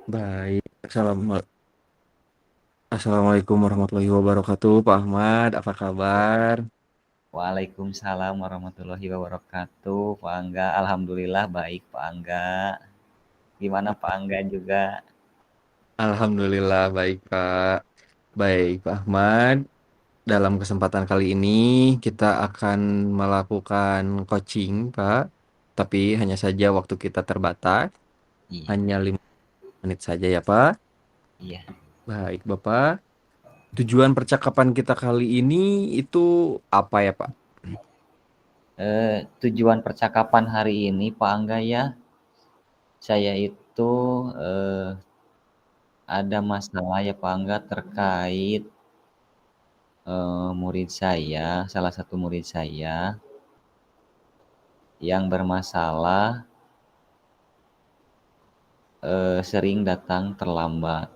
Baik, Assalamualaikum warahmatullahi wabarakatuh, Pak Ahmad. Apa kabar? Waalaikumsalam warahmatullahi wabarakatuh. Pak Angga, alhamdulillah baik Pak Angga. Gimana Pak Angga juga? Alhamdulillah baik, Pak. Baik, Pak Ahmad. Dalam kesempatan kali ini kita akan melakukan coaching, Pak. Tapi hanya saja waktu kita terbatas, Iya, hanya 5 menit saja ya, Pak. iya. Baik, Bapak. Tujuan percakapan kita kali ini itu apa ya, Pak? Tujuan percakapan hari ini Pak Angga ya, saya itu ada masalah ya Pak Angga terkait murid saya, salah satu murid saya yang bermasalah sering datang terlambat.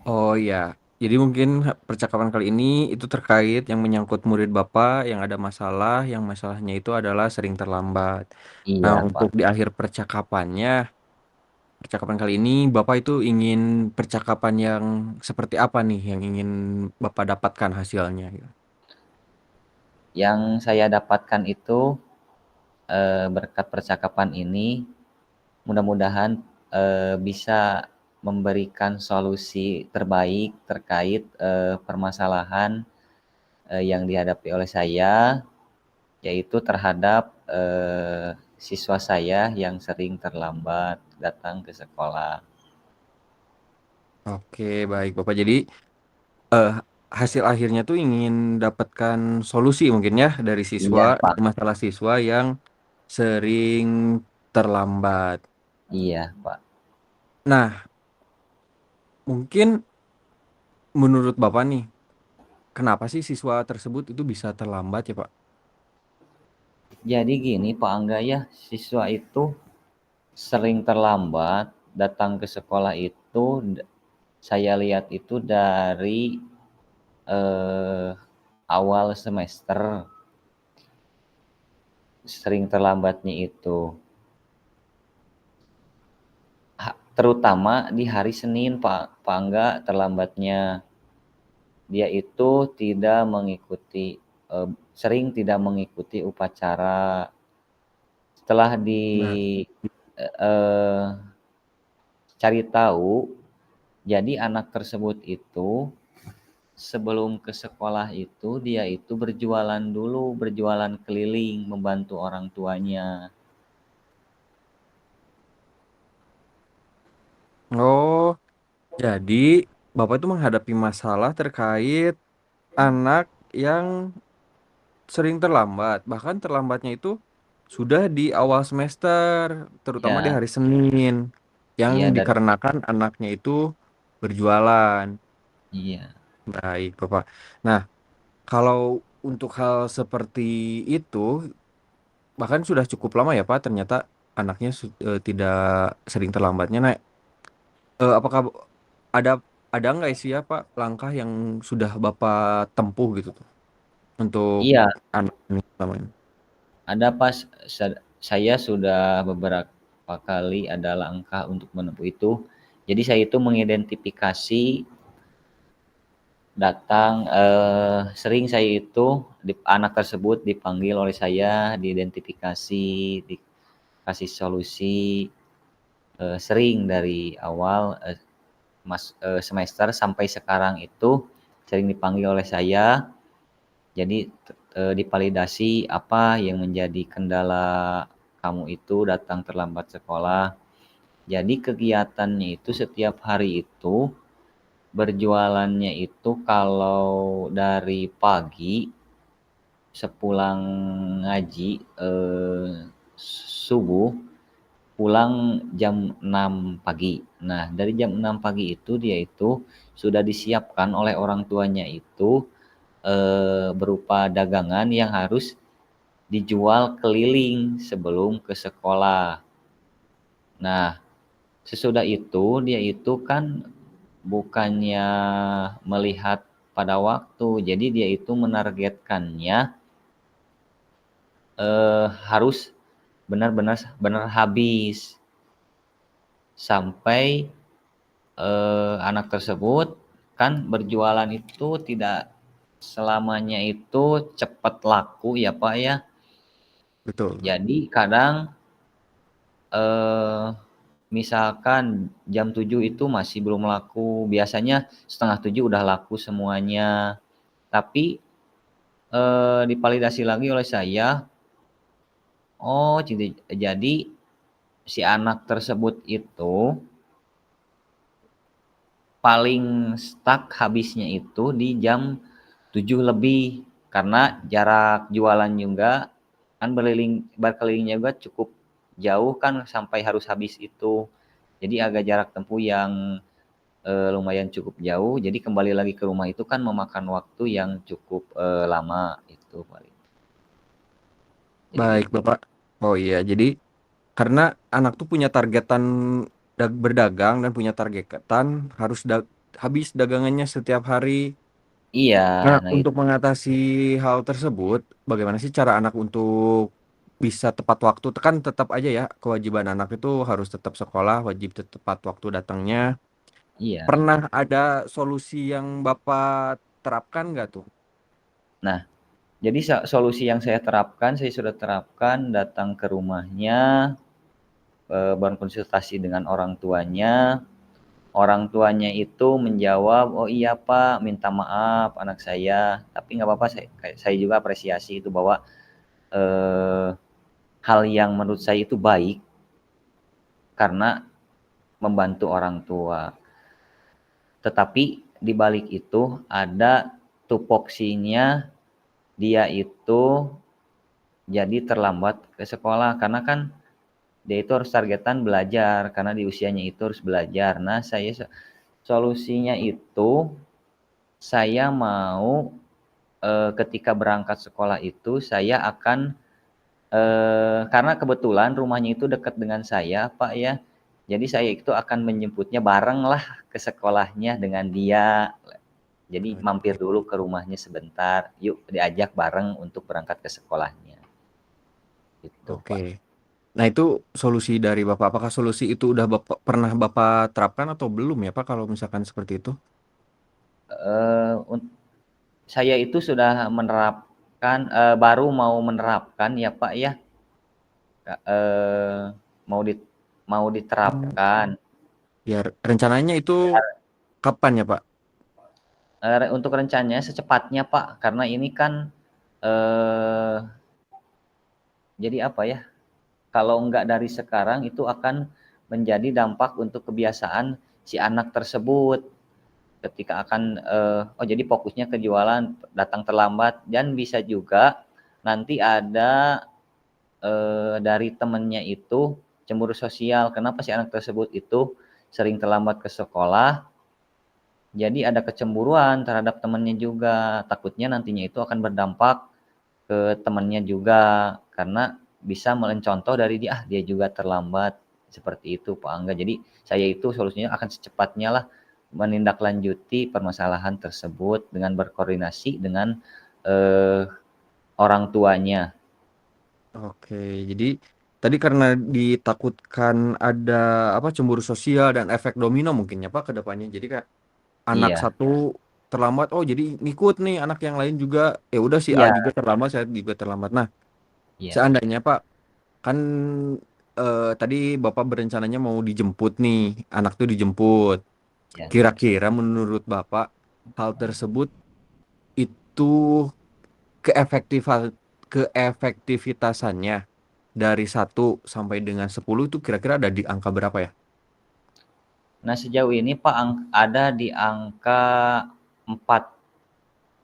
Oh ya, jadi mungkin percakapan kali ini itu terkait yang menyangkut murid Bapak yang ada masalah, yang masalahnya itu adalah sering terlambat. Nah, Iya untuk Pak. di akhir percakapannya, percakapan kali ini Bapak itu ingin percakapan yang seperti apa nih yang ingin Bapak dapatkan hasilnya, gitu. Yang saya dapatkan itu berkat percakapan ini mudah-mudahan bisa memberikan solusi terbaik terkait permasalahan yang dihadapi oleh saya, yaitu terhadap siswa saya yang sering terlambat datang ke sekolah. Oke, baik Bapak. Jadi eh, hasil akhirnya tuh ingin dapatkan solusi mungkin ya dari siswa, Iya, dari Pak. masalah siswa yang sering terlambat. Iya, Pak. Nah, mungkin menurut Bapak nih, kenapa sih siswa tersebut itu bisa terlambat ya, Pak? Jadi gini, Pak Angga ya, siswa itu sering terlambat datang ke sekolah itu saya lihat itu dari eh, awal semester sering terlambatnya itu terutama di hari Senin Pak Angga terlambatnya dia itu tidak mengikuti sering tidak mengikuti upacara setelah Nah, eh, cari tahu jadi anak tersebut itu sebelum ke sekolah itu dia itu berjualan dulu berjualan keliling membantu orang tuanya. oh, jadi Bapak itu menghadapi masalah terkait anak yang sering terlambat. Bahkan terlambatnya itu sudah di awal semester, terutama di Ya, hari Senin, yang iya dari dikarenakan anaknya itu berjualan. iya. Baik, Bapak. Nah, kalau untuk hal seperti itu, bahkan sudah cukup lama ya Pak, ternyata anaknya tidak sering terlambatnya. Nah, apakah ada ada nggak sih ya Pak langkah yang sudah Bapak tempuh gitu tuh untuk Iya, anak ini selama ini? ada pas saya sudah beberapa kali ada langkah untuk menempuh itu. Jadi saya itu mengidentifikasi datang sering saya itu anak tersebut dipanggil oleh saya, diidentifikasi, dikasih solusi sering dari awal semester sampai sekarang itu sering dipanggil oleh saya. Jadi dipalidasi apa yang menjadi kendala kamu itu datang terlambat sekolah. Jadi kegiatannya itu setiap hari itu berjualannya itu kalau dari pagi sepulang ngaji subuh pulang jam 6 pagi. Nah, dari jam 6 pagi itu dia itu sudah disiapkan oleh orang tuanya itu berupa dagangan yang harus dijual keliling sebelum ke sekolah. Nah, sesudah itu dia itu kan bukannya melihat pada waktu, jadi dia itu menargetkannya harus benar-benar benar habis. Sampai, anak tersebut kan berjualan itu tidak selamanya itu cepat laku ya, Pak, ya. Betul. Jadi kadang, eee, misalkan jam 7 itu masih belum laku, biasanya setengah 7 udah laku semuanya. Tapi, divalidasi lagi oleh saya, oh jadi si anak tersebut itu paling stuck habisnya itu di jam 7 lebih, karena jarak jualan juga kan berkelilingnya juga cukup jauh kan sampai harus habis itu. Jadi agak jarak tempuh yang, lumayan cukup jauh, jadi kembali lagi ke rumah itu kan memakan waktu yang cukup, lama, itu paling. Jadi Baik, gitu. Bapak. Oh iya, jadi karena anak tuh punya targetan berdagang dan punya targetan harus habis dagangannya setiap hari. Iya, Nah, nah untuk itu. mengatasi hal tersebut, bagaimana sih cara anak untuk bisa tepat waktu? Kan tetap aja ya, kewajiban anak itu harus tetap sekolah, wajib tepat waktu datangnya. Iya. Pernah ada solusi yang Bapak terapkan nggak tuh? Nah, jadi solusi yang saya sudah terapkan datang ke rumahnya, berkonsultasi dengan orang tuanya itu menjawab, "Oh iya Pak, minta maaf anak saya." Tapi nggak apa-apa, saya juga apresiasi itu bahwa, eee, hal yang menurut saya itu baik karena membantu orang tua. Tetapi di balik itu ada tupoksinya, dia itu jadi terlambat ke sekolah karena kan dia itu harus targetan belajar karena di usianya itu harus belajar. Nah, solusinya itu saya mau, ketika berangkat sekolah itu saya akan, karena kebetulan rumahnya itu dekat dengan saya, Pak, ya. Jadi saya itu akan menjemputnya barenglah ke sekolahnya dengan dia. Jadi mampir Oke. dulu ke rumahnya sebentar, yuk diajak bareng untuk berangkat ke sekolahnya, gitu, Oke. Pak. Nah, itu solusi dari Bapak. Apakah solusi itu udah Bapak pernah Bapak terapkan atau belum ya, Pak, kalau misalkan seperti itu? Eee, un Saya itu sudah menerapkan, baru mau menerapkan ya, Pak, ya, mau mau Hmm. diterapkan. Ya, rencananya itu kapan ya, Pak? Untuk rencananya secepatnya, Pak, karena ini kan, eee, jadi apa ya, kalau enggak dari sekarang itu akan menjadi dampak untuk kebiasaan si anak tersebut. Ketika akan, oh jadi fokusnya ke jualan, datang terlambat dan bisa juga nanti ada, dari temennya itu cemburu sosial. Kenapa si anak tersebut itu sering terlambat ke sekolah, jadi ada kecemburuan terhadap temannya juga. Takutnya nantinya itu akan berdampak ke temannya juga, karena bisa mencontoh dari dia, "Ah, dia juga terlambat." Seperti itu, Pak Angga. Jadi saya itu solusinya akan secepatnya lah menindaklanjuti permasalahan tersebut dengan berkoordinasi dengan, eee, orang tuanya. Oke, jadi tadi karena ditakutkan ada apa cemburu sosial dan efek domino mungkin ya, Pak, ke depannya. Jadi kayak anak Iya, satu terlambat, oh jadi ngikut nih anak yang lain juga. Ya udah si A iya, juga terlambat, saya juga terlambat. Nah, iya, seandainya Pak, kan tadi Bapak berencananya mau dijemput nih, anak tuh dijemput. iya. Kira-kira menurut Bapak hal tersebut itu keefektifan keefektivitasannya dari 1 sampai dengan 10 itu kira-kira ada di angka berapa ya? Nah, sejauh ini Pak ada di angka 4,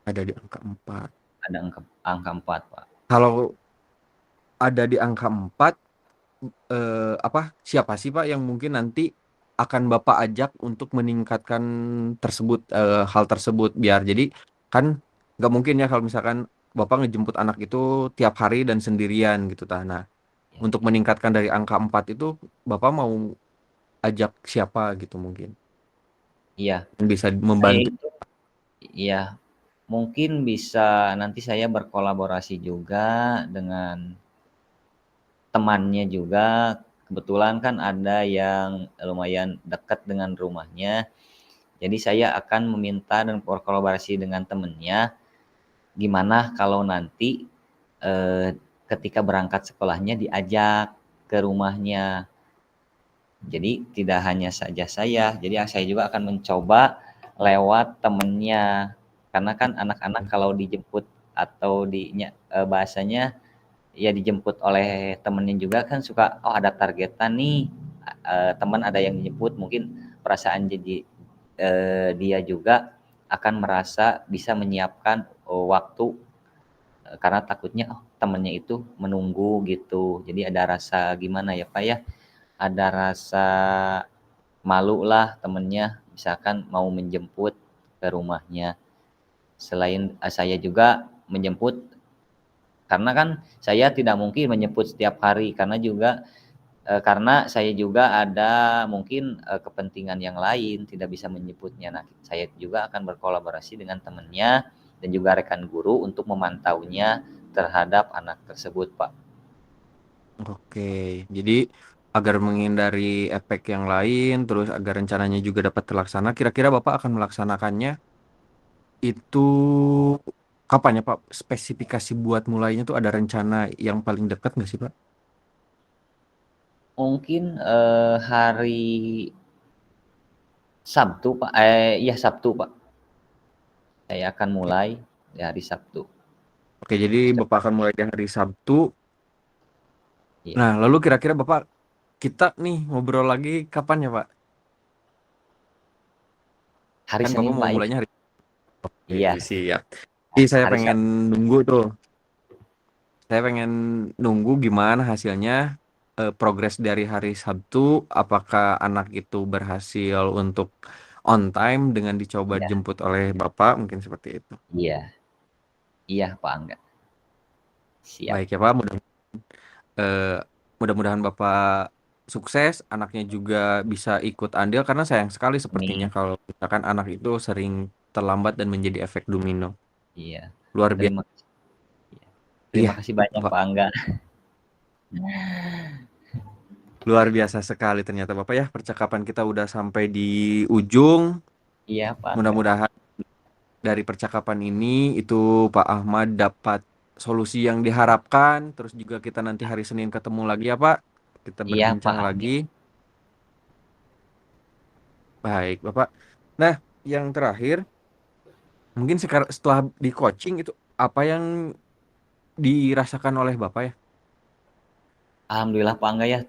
Ada di angka 4. ada angka 4, Pak. Kalau ada di angka 4, apa siapa sih Pak yang mungkin nanti akan Bapak ajak untuk meningkatkan hal tersebut biar jadi kan nggak mungkin ya kalau misalkan Bapak ngejemput anak itu tiap hari dan sendirian gitu tah. Nah, untuk meningkatkan dari angka 4 itu Bapak mau ajak siapa gitu mungkin Iya, yang bisa saya membantu. itu iya, mungkin bisa nanti saya berkolaborasi juga dengan temannya juga kebetulan kan ada yang lumayan dekat dengan rumahnya. Jadi saya akan meminta dan berkolaborasi dengan temennya, gimana kalau nanti ketika berangkat sekolahnya diajak ke rumahnya. Jadi tidak hanya saja saya, jadi saya juga akan mencoba lewat temennya. Karena kan anak-anak kalau dijemput atau bahasanya ya dijemput oleh temennya juga kan suka, oh ada targetan nih, teman ada yang dijemput, mungkin perasaan jadi dia juga akan merasa bisa menyiapkan waktu, karena takutnya oh temennya itu menunggu gitu. Jadi ada rasa gimana ya Pak ya, ada rasa malu lah temennya misalkan mau menjemput ke rumahnya. Selain saya juga menjemput, karena kan saya tidak mungkin menjemput setiap hari karena juga karena saya juga ada mungkin kepentingan yang lain tidak bisa menjemputnya. Nah, saya juga akan berkolaborasi dengan temannya dan juga rekan guru untuk memantaunya terhadap anak tersebut, Pak. Oke, jadi agar menghindari efek yang lain, terus agar rencananya juga dapat terlaksana, kira-kira Bapak akan melaksanakannya itu kapan ya Pak? Spesifikasi buat mulainya tuh ada rencana yang paling dekat nggak sih Pak? Mungkin hari Sabtu, Pak. Iya Sabtu, Pak. Saya akan Oke, mulai di hari Sabtu. Oke, jadi Bapak Cepat. akan mulai di hari Sabtu. Iya. Nah, lalu kira-kira Bapak kita nih ngobrol lagi kapan ya Pak? Hari Kan Bapak Senin, mau Pak. mulainya hari Iya, siap. Jadi saya hari pengen Sabtu. nunggu tuh. Saya pengen nunggu gimana hasilnya progres dari hari Sabtu. Apakah anak itu berhasil untuk on time dengan dicoba Iya, jemput oleh Bapak? Mungkin seperti itu. iya, iya, Pak Angga. Siap. Baik ya Pak, eh, mudah-mudahan Bapak sukses, anaknya juga bisa ikut andil karena sayang sekali sepertinya Amin. kalau misalkan anak itu sering terlambat dan menjadi efek domino. Iya. Luar biasa. Terima Iya, terima kasih banyak, Pak. Pak Angga. Luar biasa sekali ternyata Bapak ya. Percakapan kita udah sampai di ujung. Iya, Pak Angga. Mudah-mudahan dari percakapan ini itu Pak Ahmad dapat solusi yang diharapkan. Terus juga kita nanti hari Senin ketemu lagi ya Pak. Kita Iya, berbincang Pak lagi. Angga. Baik, Bapak. Nah, yang terakhir, mungkin setelah di coaching itu apa yang dirasakan oleh Bapak ya? Alhamdulillah Pak Angga ya,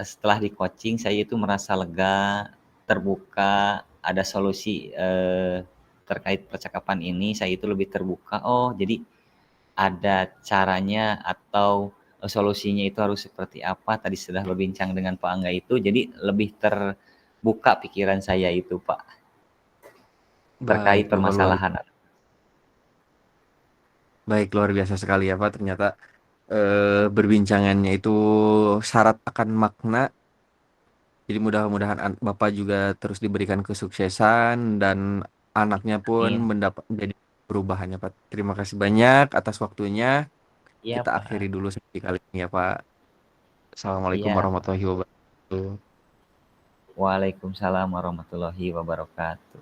setelah di coaching saya itu merasa lega, terbuka, ada solusi terkait percakapan ini, saya itu lebih terbuka. Oh, jadi ada caranya atau solusinya itu harus seperti apa. Tadi sudah berbincang dengan Pak Angga itu, jadi lebih terbuka pikiran saya itu Pak, terkait Baik, Bapak permasalahan. luar biasa sekali ya Pak. Ternyata berbincangannya itu syarat akan makna. Jadi mudah-mudahan Bapak juga terus diberikan kesuksesan dan anaknya pun Amin. mendapat menjadi perubahannya Pak. Terima kasih banyak atas waktunya. Iya Kita Pak. akhiri dulu sampai kali ini ya Pak. Assalamualaikum Iya Pak. warahmatullahi wabarakatuh. Waalaikumsalam warahmatullahi wabarakatuh.